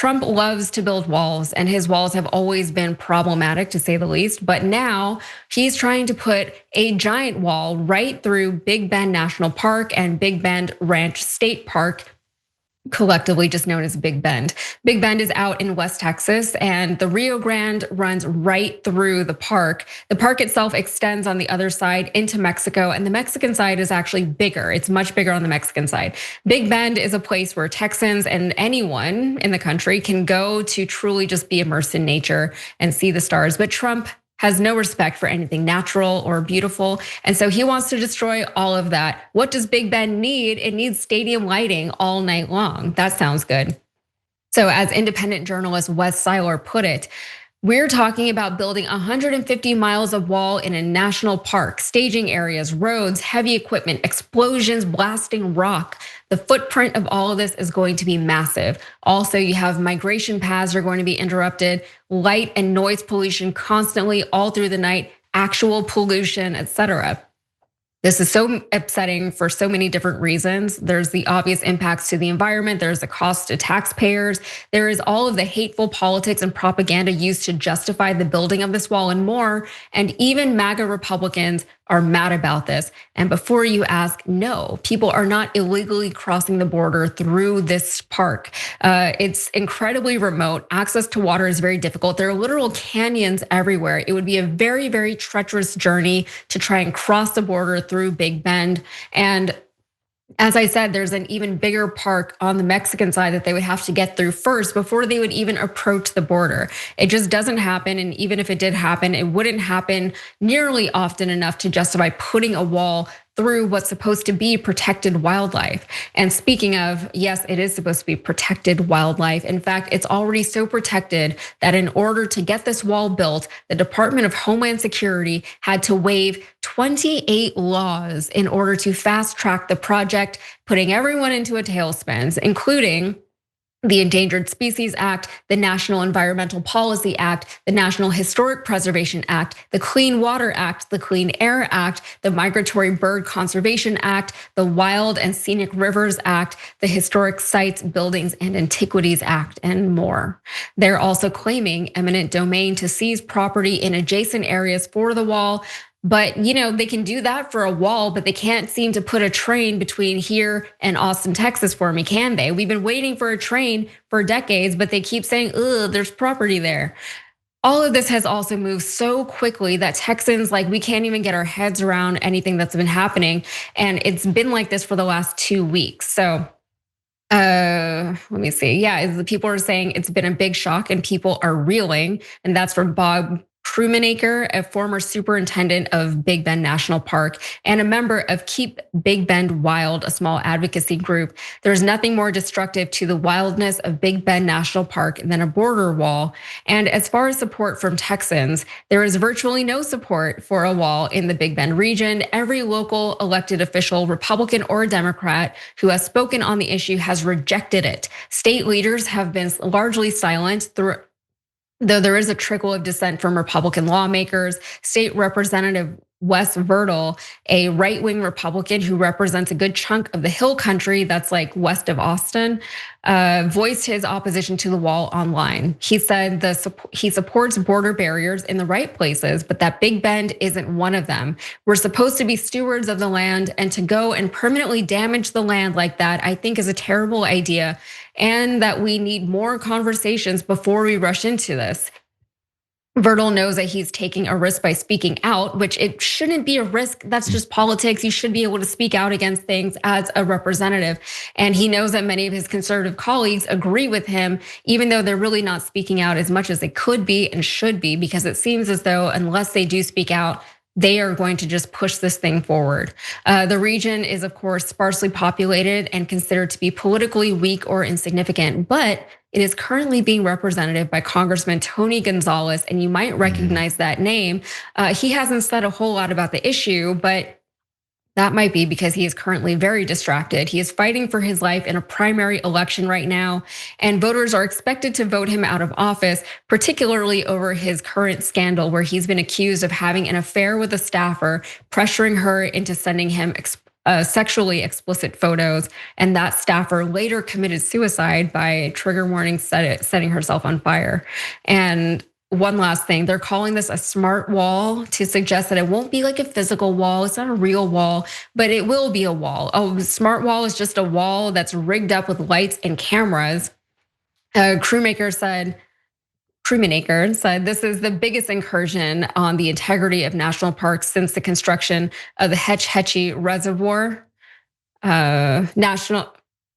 Trump loves to build walls, and his walls have always been problematic, to say the least. But now he's trying to put a giant wall right through Big Bend National Park and Big Bend Ranch State Park, collectively just known as Big Bend. Big Bend is out in West Texas, and the Rio Grande runs right through the park. The park itself extends on the other side into Mexico, and the Mexican side is actually bigger. It's much bigger on the Mexican side. Big Bend is a place where Texans and anyone in the country can go to truly just be immersed in nature and see the stars. But Trump has no respect for anything natural or beautiful. And so he wants to destroy all of that. What does Big Bend need? It needs stadium lighting all night long. That sounds good. So as independent journalist Wes Seiler put it, we're talking about building 150 miles of wall in a national park, staging areas, roads, heavy equipment, explosions, blasting rock. The footprint of all of this is going to be massive. Also, you have migration paths are going to be interrupted, light and noise pollution constantly all through the night, actual pollution, etc. This is so upsetting for so many different reasons. There's the obvious impacts to the environment. There's the cost to taxpayers. There is all of the hateful politics and propaganda used to justify the building of this wall and more. And even MAGA Republicans are mad about this. And before you ask, no, people are not illegally crossing the border through this park. It's incredibly remote. Access to water is very difficult. There are literal canyons everywhere. It would be a very, very treacherous journey to try and cross the border through Big Bend. And as I said, there's an even bigger park on the Mexican side that they would have to get through first before they would even approach the border. It just doesn't happen. And even if it did happen, it wouldn't happen nearly often enough to justify putting a wall through what's supposed to be protected wildlife. And speaking of, yes, it is supposed to be protected wildlife. In fact, it's already so protected that in order to get this wall built, the Department of Homeland Security had to waive 28 laws in order to fast track the project, putting everyone into a tailspin, including the Endangered Species Act, the National Environmental Policy Act, the National Historic Preservation Act, the Clean Water Act, the Clean Air Act, the Migratory Bird Conservation Act, the Wild and Scenic Rivers Act, the Historic Sites, Buildings, and Antiquities Act, and more. They're also claiming eminent domain to seize property in adjacent areas for the wall. But they can do that for a wall, but they can't seem to put a train between here and Austin, Texas for me, can they? We've been waiting for a train for decades, but they keep saying, ugh, there's property there. All of this has also moved so quickly that Texans, we can't even get our heads around anything that's been happening. And it's been like this for the last 2 weeks. So let me see. Yeah, people are saying it's been a big shock and people are reeling. And that's from Bob Crewmanacre, a former superintendent of Big Bend National Park and a member of Keep Big Bend Wild, a small advocacy group. There's nothing more destructive to the wildness of Big Bend National Park than a border wall. And as far as support from Texans, there is virtually no support for a wall in the Big Bend region. Every local elected official, Republican or Democrat, who has spoken on the issue has rejected it. State leaders have been largely silent though there is a trickle of dissent from Republican lawmakers. State Representative Wes Verdel, a right-wing Republican who represents a good chunk of the hill country that's west of Austin, voiced his opposition to the wall online. He said he supports border barriers in the right places, but that Big Bend isn't one of them. We're supposed to be stewards of the land, and to go and permanently damage the land like that, I think is a terrible idea, and that we need more conversations before we rush into this. Verdel knows that he's taking a risk by speaking out, which it shouldn't be a risk. That's just politics. You should be able to speak out against things as a representative. And he knows that many of his conservative colleagues agree with him, even though they're really not speaking out as much as they could be and should be, because it seems as though unless they do speak out, they are going to just push this thing forward. The region is, of course, sparsely populated and considered to be politically weak or insignificant, but it is currently being represented by Congressman Tony Gonzalez, and you might recognize that name. He hasn't said a whole lot about the issue, but that might be because he is currently very distracted. He is fighting for his life in a primary election right now, and voters are expected to vote him out of office, particularly over his current scandal where he's been accused of having an affair with a staffer, pressuring her into sending him sexually explicit photos, and that staffer later committed suicide by trigger warning setting herself on fire. And one last thing, they're calling this a smart wall to suggest that it won't be like a physical wall. It's not a real wall, but it will be a wall. Oh, smart wall is just a wall that's rigged up with lights and cameras. Crewmaker said this is the biggest incursion on the integrity of national parks since the construction of the Hetch Hetchy Reservoir National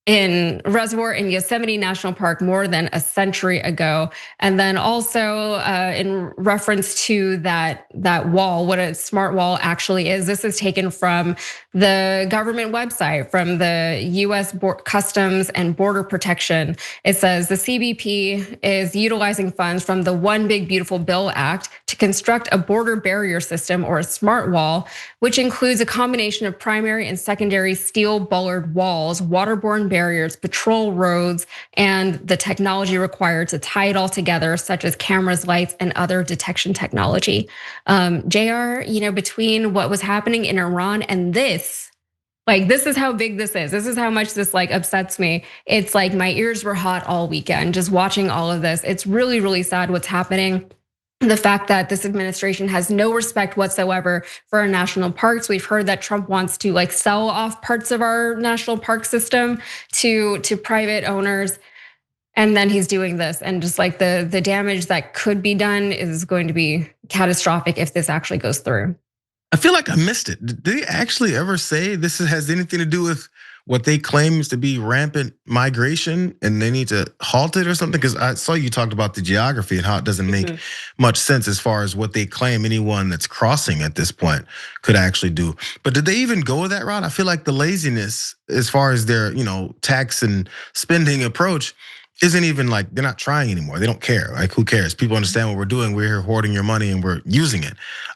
in Yosemite National Park more than a century ago. And then also in reference to that wall, what a smart wall actually is, this is taken from the government website, from the U.S. Customs and Border Protection. It says the CBP is utilizing funds from the One Big Beautiful Bill Act to construct a border barrier system, or a smart wall, which includes a combination of primary and secondary steel bollard walls, waterborne barriers, patrol roads, and the technology required to tie it all together, such as cameras, lights, and other detection technology. Jayar, between what was happening in Iran and this is how big this is. This is how much this upsets me. It's like my ears were hot all weekend just watching all of this. It's really, really sad what's happening. The fact that this administration has no respect whatsoever for our national parks. We've heard that Trump wants to sell off parts of our national park system to private owners. And then he's doing this, and just the damage that could be done is going to be catastrophic if this actually goes through. I feel like I missed it. Did they actually ever say this has anything to do with what they claim is to be rampant migration and they need to halt it or something? Because I saw you talked about the geography and how it doesn't make much sense as far as what they claim anyone that's crossing at this point could actually do. But did they even go that route? I feel like the laziness as far as their tax and spending approach isn't even they're not trying anymore. They don't care. Who cares? People understand what we're doing. We're here hoarding your money and we're using it.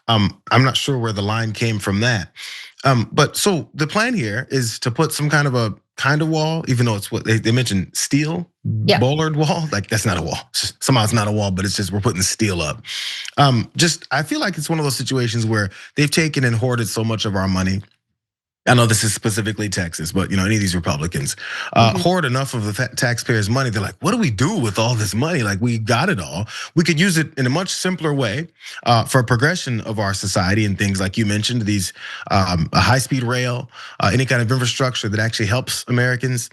I'm not sure where the line came from that. But so the plan here is to put some kind of wall, even though it's what they mentioned, steel bollard wall. That's not a wall. Somehow it's not a wall, but it's just we're putting steel up. I feel like it's one of those situations where they've taken and hoarded so much of our money. I know this is specifically Texas, but any of these Republicans hoard enough of the taxpayers' money. They're like, what do we do with all this money? We got it all. We could use it in a much simpler way for progression of our society and things like you mentioned, these a high-speed rail, any kind of infrastructure that actually helps Americans,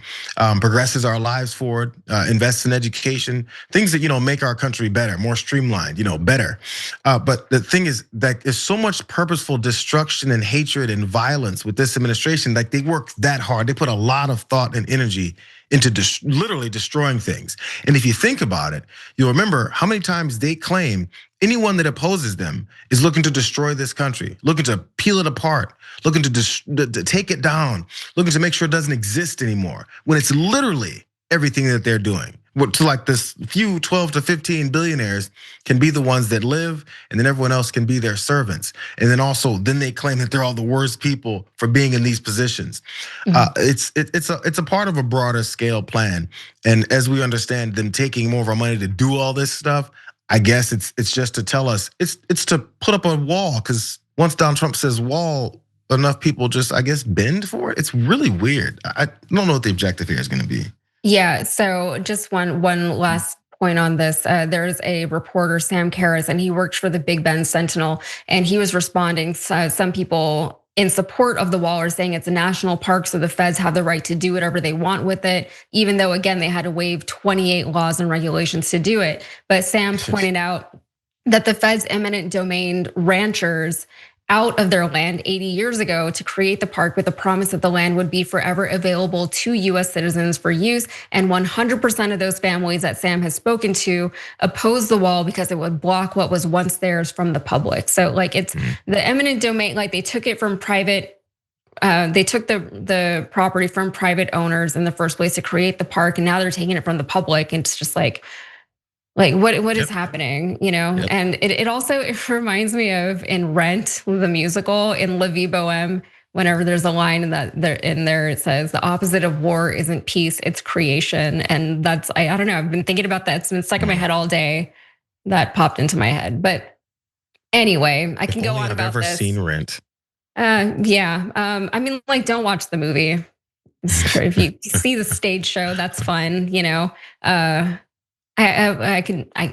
progresses our lives forward, invests in education, things that make our country better, more streamlined, better. But the thing is that there's so much purposeful destruction and hatred and violence with this administration. They work that hard. They put a lot of thought and energy into literally destroying things. And if you think about it, you'll remember how many times they claim anyone that opposes them is looking to destroy this country, looking to peel it apart, looking to take it down, looking to make sure it doesn't exist anymore, when it's literally everything that they're doing. To this few 12 to 15 billionaires can be the ones that live, and then everyone else can be their servants. And then they claim that they're all the worst people for being in these positions. It's a part of a broader scale plan. And as we understand them taking more of our money to do all this stuff, I guess it's just to tell us it's to put up a wall, because once Donald Trump says wall, enough people just, I guess, bend for it. It's really weird. I don't know what the objective here is going to be. Yeah, so just one last point on this. There's a reporter, Sam Karras, and he worked for the Big Bend Sentinel, and he was responding. Some people in support of the wall are saying it's a national park, so the feds have the right to do whatever they want with it, even though, again, they had to waive 28 laws and regulations to do it. But Sam pointed out that the feds eminent domain ranchers out of their land 80 years ago to create the park with the promise that the land would be forever available to US citizens for use. And 100% of those families that Sam has spoken to oppose the wall because it would block what was once theirs from the public. So it's the eminent domain, they took it from private. They took the property from private owners in the first place to create the park, and now they're taking it from the public. And it's just what is happening, And it also reminds me of in Rent, the musical, in La Vie Boheme, whenever there's a line in there, it says the opposite of war isn't peace, it's creation. And that's, I don't know, I've been thinking about that. It's been stuck in my head all day. That popped into my head. But anyway, I can go on about this. I've ever seen Rent. Yeah. I mean, like, don't watch the movie. If you see the stage show, that's fun. I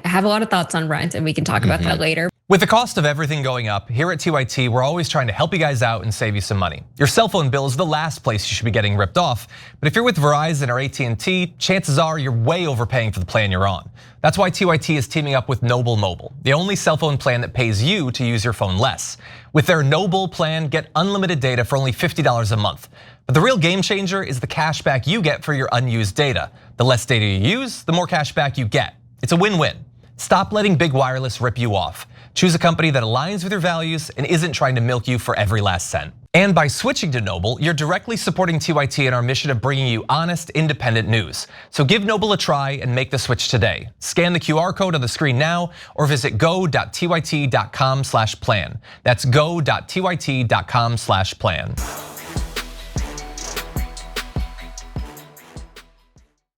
have a lot of thoughts on Rent, and we can talk about that later. With the cost of everything going up, here at TYT, we're always trying to help you guys out and save you some money. Your cell phone bill is the last place you should be getting ripped off. But if you're with Verizon or AT&T, chances are you're way overpaying for the plan you're on. That's why TYT is teaming up with Noble Mobile, the only cell phone plan that pays you to use your phone less. With their Noble plan, get unlimited data for only $50 a month. But the real game changer is the cash back you get for your unused data. The less data you use, the more cash back you get. It's a win-win. Stop letting big wireless rip you off. Choose a company that aligns with your values and isn't trying to milk you for every last cent. And by switching to Noble, you're directly supporting TYT in our mission of bringing you honest, independent news. So give Noble a try and make the switch today. Scan the QR code on the screen now or visit go.tyt.com/plan. That's go.tyt.com/plan.